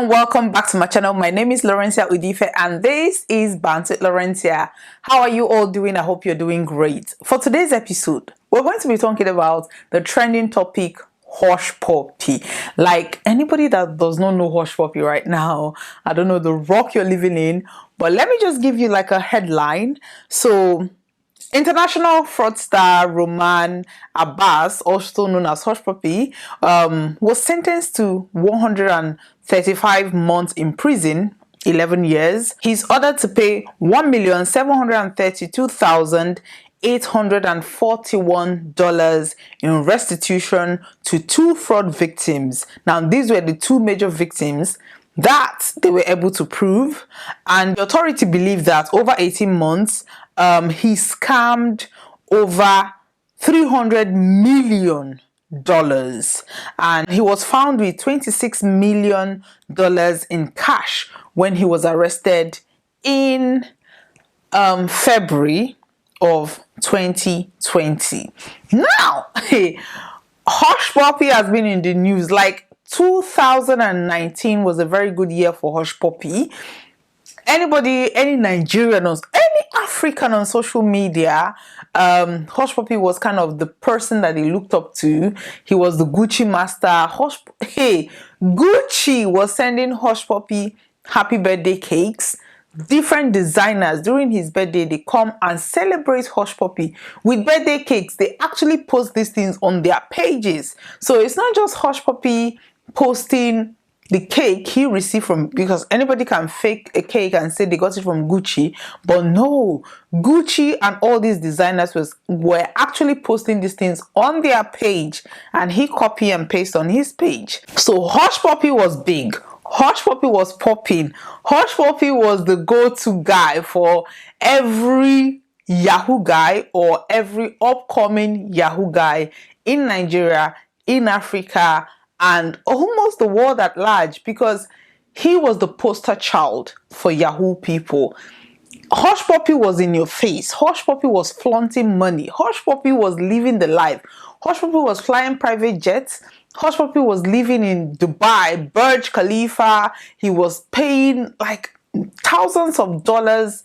and welcome back to my channel. My name is Lawrencia and this is Bantz with Lawrencia. How are you all doing? I hope you're doing great. For today's episode, we're going to be talking about the trending topic, Hushpuppi. Like, anybody that does not know Hushpuppi right now, I don't know the rock you're living in, but let me just give you like a headline. So, international fraudster Roman Abbas, also known as Hushpuppi, was sentenced to 135 months in prison, 11 years. He's ordered to pay $1,732,841 in restitution to two fraud victims. Now, these were the two major victims that they were able to prove, and the authority believed that over 18 months, he scammed over $300 million, and he was found with $26 million in cash when he was arrested in February of 2020. Now, Hushpuppi has been in the news. Like, 2019 was a very good year for Hushpuppi. Anybody, any Nigerian or any African on social media, Hushpuppi was kind of the person that he looked up to. He was the Gucci master. Gucci was sending Hushpuppi happy birthday cakes. Different designers during his birthday, they come and celebrate Hushpuppi with birthday cakes. They actually post these things on their pages. So it's not just Hushpuppi posting the cake he received from, because anybody can fake a cake and say they got it from Gucci, but no, Gucci and all these designers were actually posting these things on their page, and he copy and paste on his page. So Hushpuppi was big. Hushpuppi was popping. Hushpuppi was the go-to guy for every Yahoo guy or every upcoming Yahoo guy in Nigeria, in Africa, and almost the world at large, because he was the poster child for Yahoo people. Hushpuppi was in your face. Hushpuppi was flaunting money. Hushpuppi was living the life. Hushpuppi was flying private jets. Hushpuppi was living in Dubai, Burj Khalifa. He was paying like thousands of dollars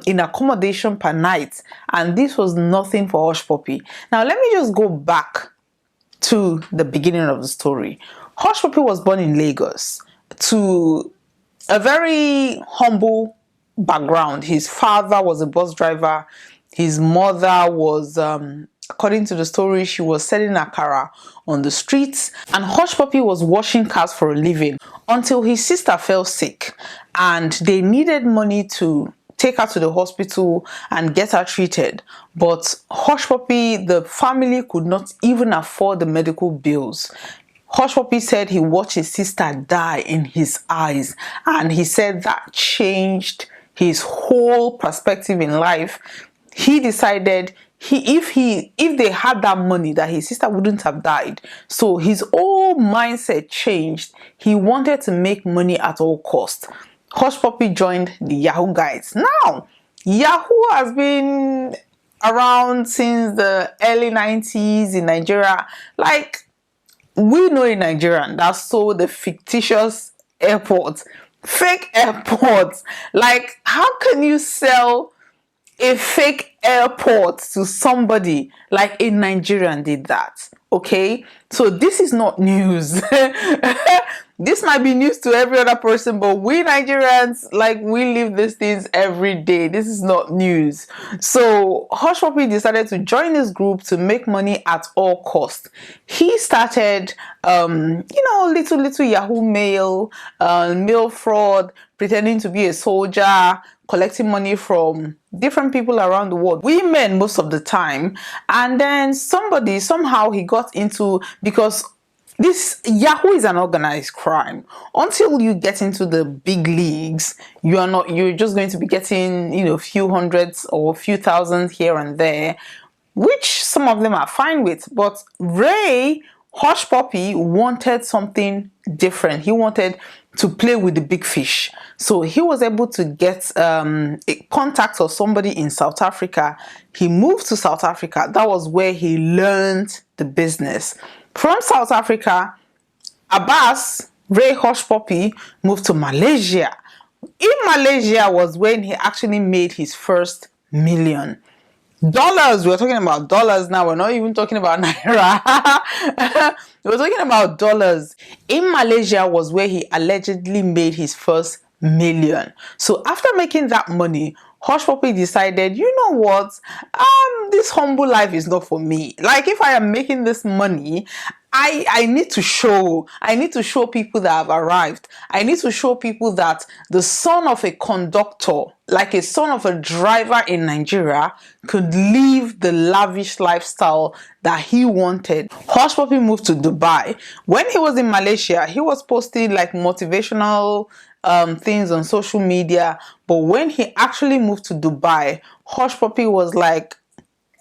in accommodation per night. And this was nothing for Hushpuppi. Now, let me just go back to the beginning of the story. Hushpuppi was born in Lagos to a very humble background. His father was a bus driver. His mother was, according to the story, she was selling akara on the streets, and Hushpuppi was washing cars for a living until his sister fell sick and they needed money to take her to the hospital and get her treated. But Hushpuppi, the family could not even afford the medical bills. Hushpuppi said he watched his sister die in his eyes, and he said that changed his whole perspective in life. He decided if they had that money, that his sister wouldn't have died. So his whole mindset changed. He wanted to make money at all costs. Hushpuppi joined the Yahoo guys. Now, Yahoo has been around since the early 90s in Nigeria. Like, we know in Nigeria that sold the fictitious airports, fake airports. Like, how can you sell a fake airport to somebody? Like, a Nigerian did that. Okay, so this is not news. This might be news to every other person, but we Nigerians, like, we live these things every day. This is not news. So Hushpuppi decided to join this group to make money at all costs. He started, little Yahoo mail, mail fraud, pretending to be a soldier, collecting money from different people around the world, women most of the time. And then somehow he got into, because this Yahoo is an organized crime. Until you get into the big leagues, you're just going to be getting, a few hundreds or a few thousands here and there, which some of them are fine with. But Hushpuppi wanted something different. He wanted to play with the big fish. So he was able to get a contact of somebody in South Africa. He moved to South Africa. That was where he learned the business. From South Africa, Abbas Ray Hushpuppi moved to Malaysia. In Malaysia was when he actually made his first million. Dollars, we're talking about dollars now. We're not even talking about naira. We're talking about dollars. In Malaysia was where he allegedly made his first million. So after making that money, Hushpuppi decided, you know what, this humble life is not for me. Like, if I am making this money, I need to show people that have arrived. I need to show people that the son of a conductor, like a son of a driver in Nigeria, could live the lavish lifestyle that he wanted. Hushpuppi moved to Dubai. When he was in Malaysia, he was posting like motivational things on social media, but when he actually moved to Dubai, Hushpuppi was like,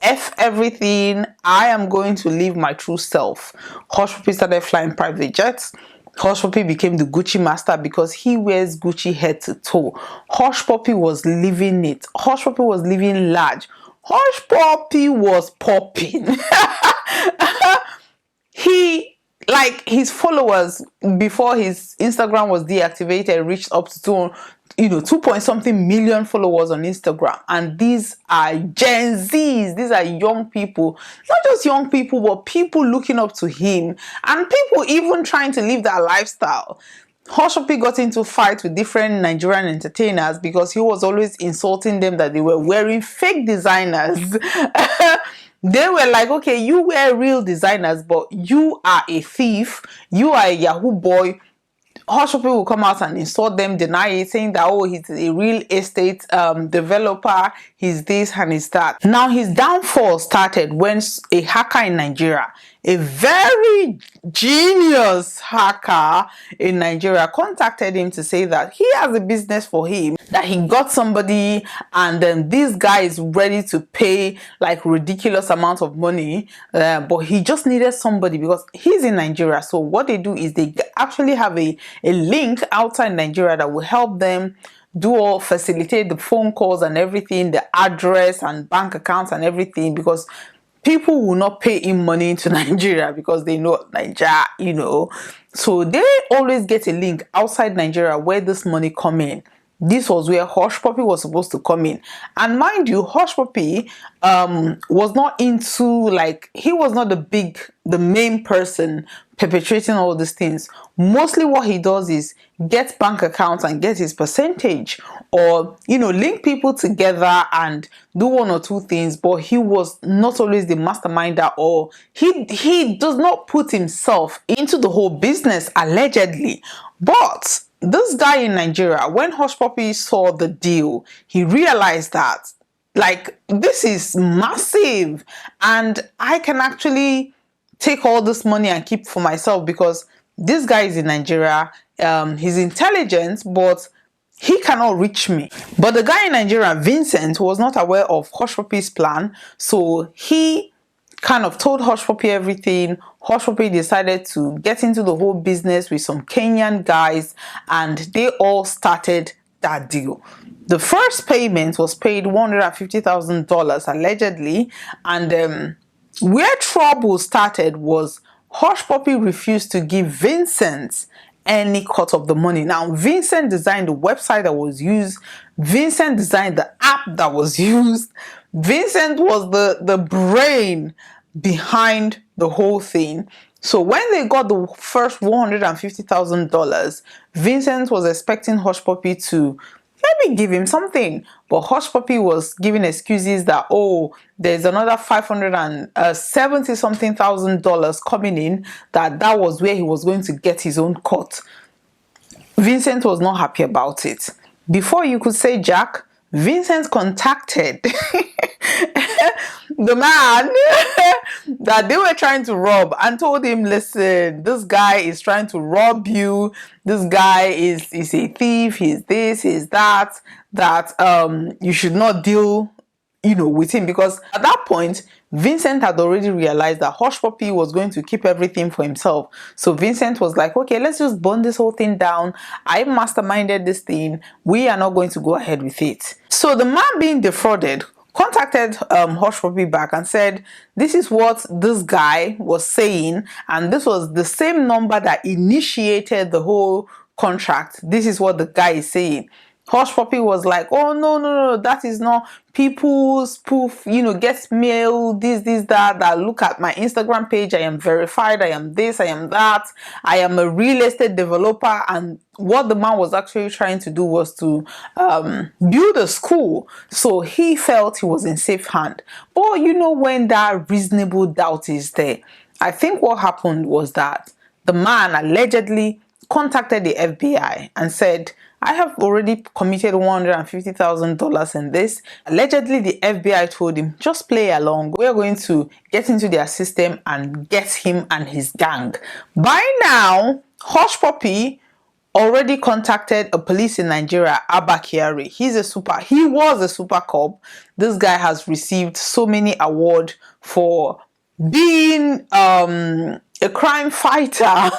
F everything, I am going to live my true self. Hushpuppi started flying private jets. Hushpuppi became the Gucci master because he wears Gucci head to toe. Hushpuppi was living it. Hushpuppi was living large. Hushpuppi was popping. His followers before his Instagram was deactivated reached up to 2 point something million followers on Instagram. And these are Gen Zs. These are young people, not just young people, but people looking up to him and people even trying to live that lifestyle. Hushpuppi got into fights with different Nigerian entertainers because he was always insulting them that they were wearing fake designers. They were like, okay, you wear real designers, but you are a thief. You are a Yahoo boy. Hushpuppi will come out and insult them, deny it, saying that, oh, he's a real estate developer, he's this and he's that. Now, his downfall started when a hacker in Nigeria, a very genius hacker in Nigeria, contacted him to say that he has a business for him, that he got somebody and then this guy is ready to pay like ridiculous amount of money, but he just needed somebody because he's in Nigeria. So what they do is they actually have a link outside Nigeria that will help them facilitate the phone calls and everything, the address and bank accounts and everything, because people will not pay him money into Nigeria because they know Nigeria, So they always get a link outside Nigeria where this money come in. This was where Hushpuppi was supposed to come in. And mind you, Hushpuppi was not into, he was not the main person perpetrating all these things. Mostly what he does is get bank accounts and get his percentage, or link people together and do one or two things, but he was not always the masterminder, or he does not put himself into the whole business, allegedly. But this guy in Nigeria, when Hushpuppi saw the deal, he realized that this is massive and I can actually take all this money and keep for myself, because this guy is in Nigeria, he's intelligent, but he cannot reach me. But the guy in Nigeria, Vincent, was not aware of Hushpuppi's plan, so he kind of told Hushpuppi everything. Hushpuppi decided to get into the whole business with some Kenyan guys, and they all started that deal. The first payment was paid $150,000 allegedly, and where trouble started was Hushpuppi refused to give Vincent any cut of the money. Now, Vincent designed the website that was used. Vincent designed the app that was used. Vincent was the brain behind the whole thing. So when they got the first $150,000, Vincent was expecting Hushpuppi to maybe give him something, but Hushpuppi was giving excuses that, oh, there's another $570 something thousand coming in, that was where he was going to get his own cut. Vincent was not happy about it. Before you could say Jack, Vincent contacted the man that they were trying to rob and told him, listen, this guy is trying to rob you. This guy is a thief. He's this, he's that you should not deal with him, because at that point Vincent had already realized that Hushpuppi was going to keep everything for himself. So Vincent was like, okay, let's just burn this whole thing down. I masterminded this thing. We are not going to go ahead with it. So the man being defrauded contacted Hushpuppi back and said, this is what this guy was saying, and this was the same number that initiated the whole contract. This is what the guy is saying. Hushpuppi was like, oh, no, that is not people spoof, get mail, this, that look at my Instagram page, I am verified, I am this, I am that, I am a real estate developer. And what the man was actually trying to do was to build a school. So he felt he was in safe hand. But when that reasonable doubt is there, I think what happened was that the man allegedly contacted the FBI and said, I have already committed $150,000 in this. Allegedly, the FBI told him, just play along. We're going to get into their system and get him and his gang. By now, Hushpuppi already contacted a police in Nigeria, Abba Kyari. He was a super cop. This guy has received so many awards for being a crime fighter.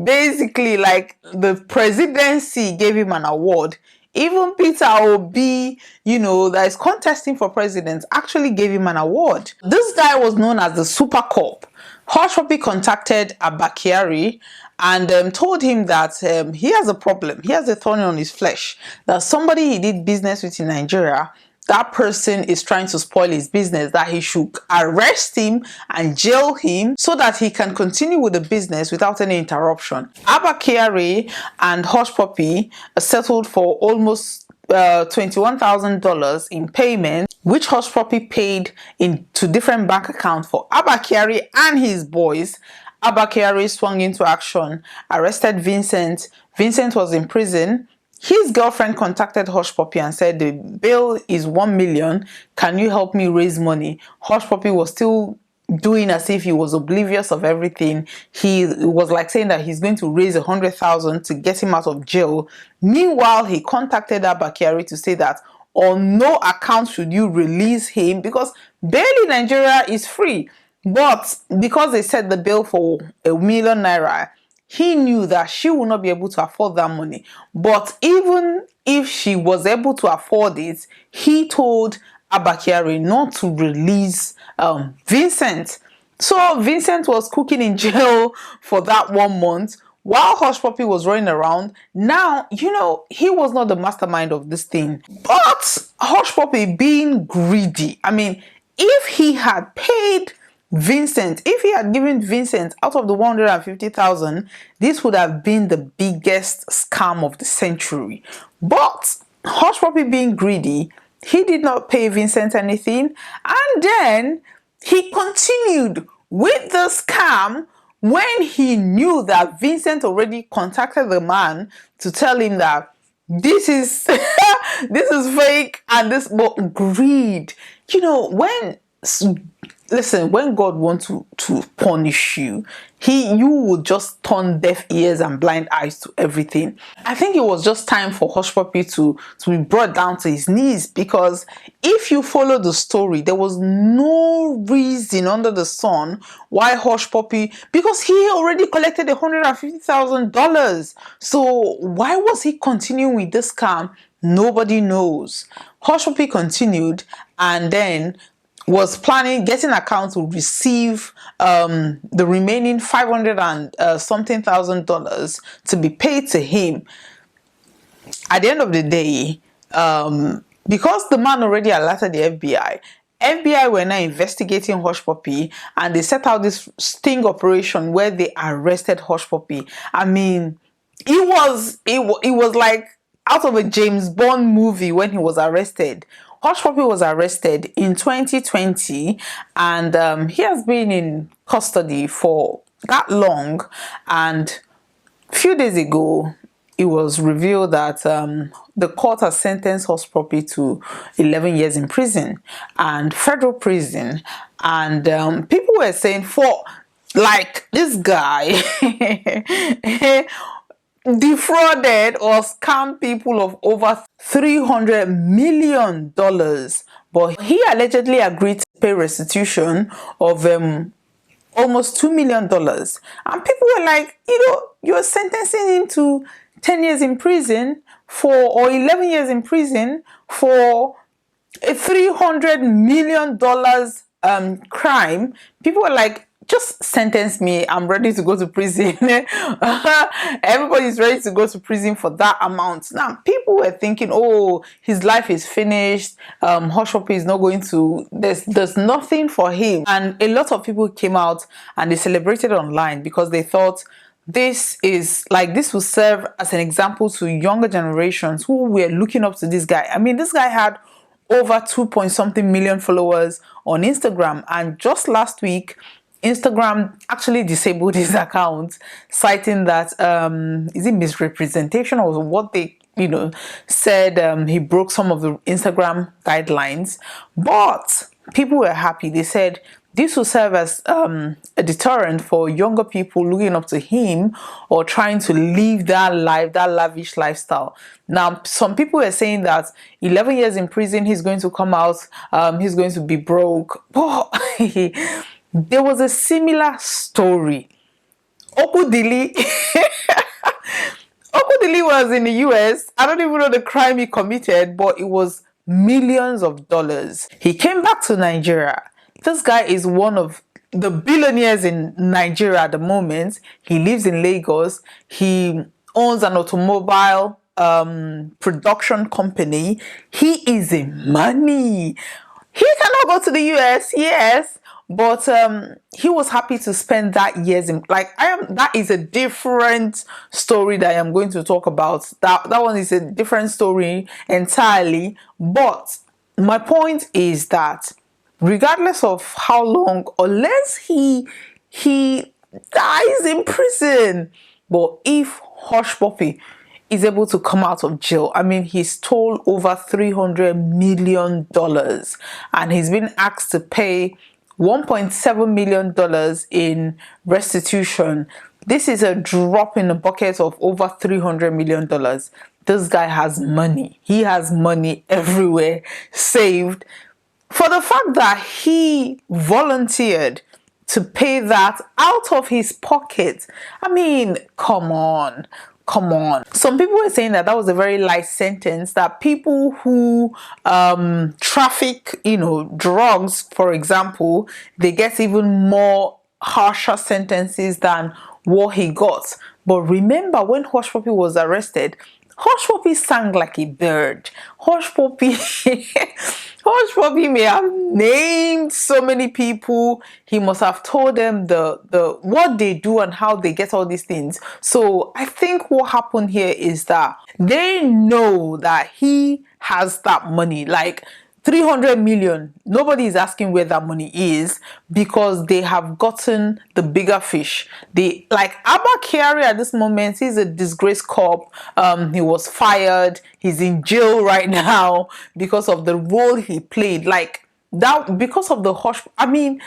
Basically, like the presidency gave him an award. Even Peter Obi, that is contesting for president, actually gave him an award. This guy was known as the super cop. Hushpuppi contacted Abba Kyari and told him that he has a problem. He has a thorn on his flesh. That somebody he did business with in Nigeria, that person is trying to spoil his business, that he should arrest him and jail him so that he can continue with the business without any interruption. Abba Kyari and Hushpuppi settled for almost $21,000 in payment, which Hushpuppi paid into different bank accounts for Abba Kyari and his boys. Abba Kyari swung into action, arrested Vincent. Vincent was in prison. His girlfriend contacted Hushpuppi and said, the bill is 1 million. Can you help me raise money? Hushpuppi was still doing as if he was oblivious of everything. He was like saying that he's going to raise 100,000 to get him out of jail. Meanwhile, he contacted Abba Kyari to say that on no account should you release him because bail in Nigeria is free. But because they set the bill for ₦1 million, he knew that she would not be able to afford that money. But even if she was able to afford it, he told Abba Kyari not to release Vincent. So Vincent was cooking in jail for that 1 month while Hushpuppi was running around. Now, he was not the mastermind of this thing. But Hushpuppi being greedy, if he had paid Vincent, if he had given Vincent out of the 150,000, this would have been the biggest scam of the century. But Hushpuppi being greedy, he did not pay Vincent anything, and then he continued with the scam when he knew that Vincent already contacted the man to tell him that this is this is fake and this. But greed, when God wants to punish you, you will just turn deaf ears and blind eyes to everything. I think it was just time for Hushpuppi to be brought down to his knees, because if you follow the story, there was no reason under the sun why Hushpuppi, because he already collected $150,000. So why was he continuing with this scam? Nobody knows. Hushpuppi continued and then was planning, getting account to receive the remaining 500 and something thousand dollars to be paid to him. At the end of the day, because the man already alerted the FBI were now investigating Hushpuppi, and they set out this sting operation where they arrested Hushpuppi. It was like out of a James Bond movie when he was arrested. Hushpuppi was arrested in 2020, and he has been in custody for that long. And a few days ago, it was revealed that the court has sentenced Hushpuppi to 11 years in prison and federal prison. And people were saying, for like this guy defrauded or scammed people of over $300 million, but he allegedly agreed to pay restitution of almost $2 million. And people were like, you're sentencing him to 10 years in prison or 11 years in prison for a $300 million crime. People were like, just sentence me, I'm ready to go to prison. Everybody's ready to go to prison for that amount. Now people were thinking, oh, his life is finished, Hushpuppi is not going to, there's nothing for him. And a lot of people came out and they celebrated online because they thought this will serve as an example to younger generations who were looking up to this guy. I mean, this guy had over 2 point something million followers on Instagram, and just last week Instagram actually disabled his account, citing that is it misrepresentation or what they said. He broke some of the Instagram guidelines, but people were happy. They said this will serve as a deterrent for younger people looking up to him or trying to live that life, that lavish lifestyle. Now, some people are saying that 11 years in prison, he's going to come out, he's going to be broke. But there was a similar story. Okudili was in the US. I don't even know the crime he committed, but it was millions of dollars. He came back to Nigeria. This guy is one of the billionaires in Nigeria at the moment. He lives in Lagos. He owns an automobile production company. He is in money. He cannot go to the US, yes, but he was happy to spend that years in, that is a different story that I am going to talk about. That one is a different story entirely. But my point is that regardless of how long, unless he dies in prison, but if Hushpuppi is able to come out of jail, I mean, he stole over $300 million and he's been asked to pay $1.7 million in restitution. This is a drop in the bucket of over $300 million. This guy has money. He has money everywhere saved. For the fact that he volunteered to pay that out of his pocket, I mean, come on. Some people were saying that was a very light sentence, that people who traffic, drugs, for example, they get even more harsher sentences than what he got. But remember, when Hushpuppi was arrested, Hushpuppi sang like a bird. Hushpuppi may have named so many people. He must have told them the what they do and how they get all these things. So I think what happened here is that they know that he has that money, like 300 million. Nobody is asking where that money is because they have gotten the bigger fish. They, like Abba Kyari at this moment, he's a disgraced cop. He was fired. He's in jail right now because of the role he played. Like that, because of the hush. I mean,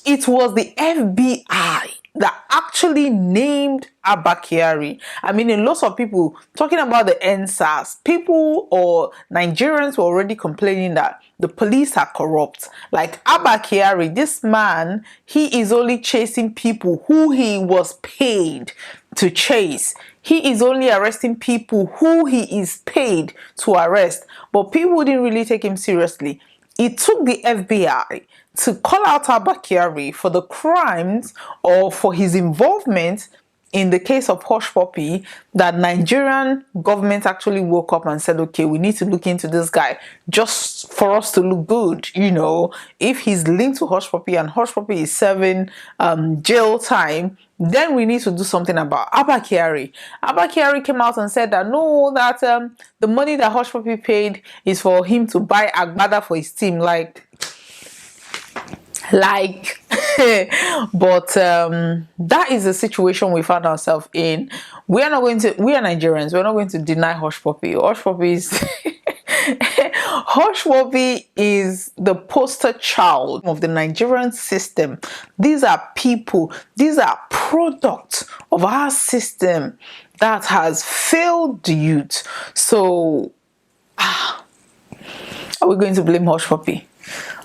it was the FBI that actually named Abba Kyari. I mean, a lot of people talking about the NSAS, people or Nigerians were already complaining that the police are corrupt. Like Abba Kyari, this man, he is only chasing people who he was paid to chase. He is only arresting people who he is paid to arrest. But people didn't really take him seriously. It took the FBI to call out Abba Kyari for the crimes or for his involvement in the case of Hushpuppi, that Nigerian government actually woke up and said, okay, we need to look into this guy just for us to look good. If he's linked to Hushpuppi and Hushpuppi is serving jail time, then we need to do something about Abba Kyari. Abba Kyari came out and said that no, that the money that Hushpuppi paid is for him to buy agbada for his team. But that is the situation we found ourselves in. We are Nigerians, we're not going to deny Hushpuppi. Hushpuppi is the poster child of the Nigerian system. These are people, these are products of our system that has failed the youth. So are we going to blame Hushpuppi?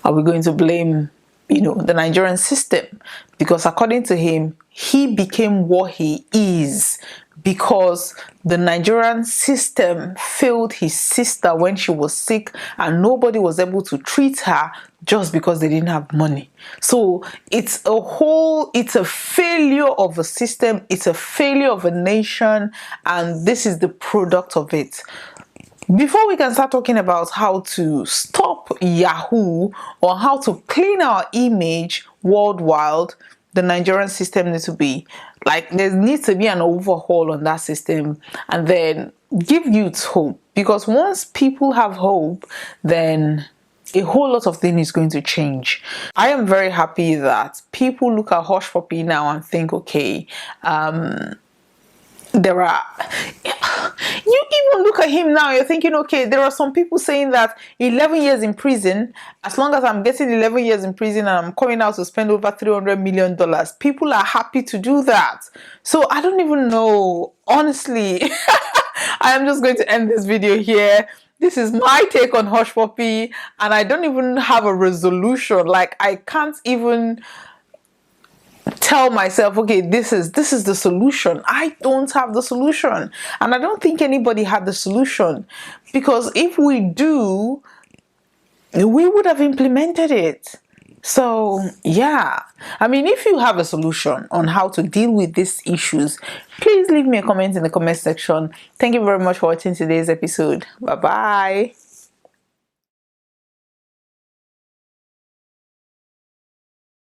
Are we going to blame the Nigerian system? Because according to him, he became what he is because the Nigerian system failed his sister when she was sick and nobody was able to treat her just because they didn't have money. So it's a failure of a system, it's a failure of a nation, and this is the product of it. Before we can start talking about how to stop Yahoo or how to clean our image worldwide, the Nigerian system needs to be there needs to be an overhaul on that system, and then give youth hope, because once people have hope, then a whole lot of things is going to change. I am very happy that people look at Hushpuppi now and think, okay, there are, you even look at him now, you're thinking, okay, there are some people saying that 11 years in prison, as long as I'm getting 11 years in prison and I'm coming out to spend over $300 million, people are happy to do that. So I don't even know, honestly. I am just going to end this video here. This is my take on Hushpuppi, and I don't even have a resolution. I can't even tell myself, okay, this is the solution. I don't have the solution, and I don't think anybody had the solution, because if we do, we would have implemented it. So yeah, I mean, if you have a solution on how to deal with these issues, please leave me a comment in the comment section. Thank you very much for watching today's episode. Bye bye.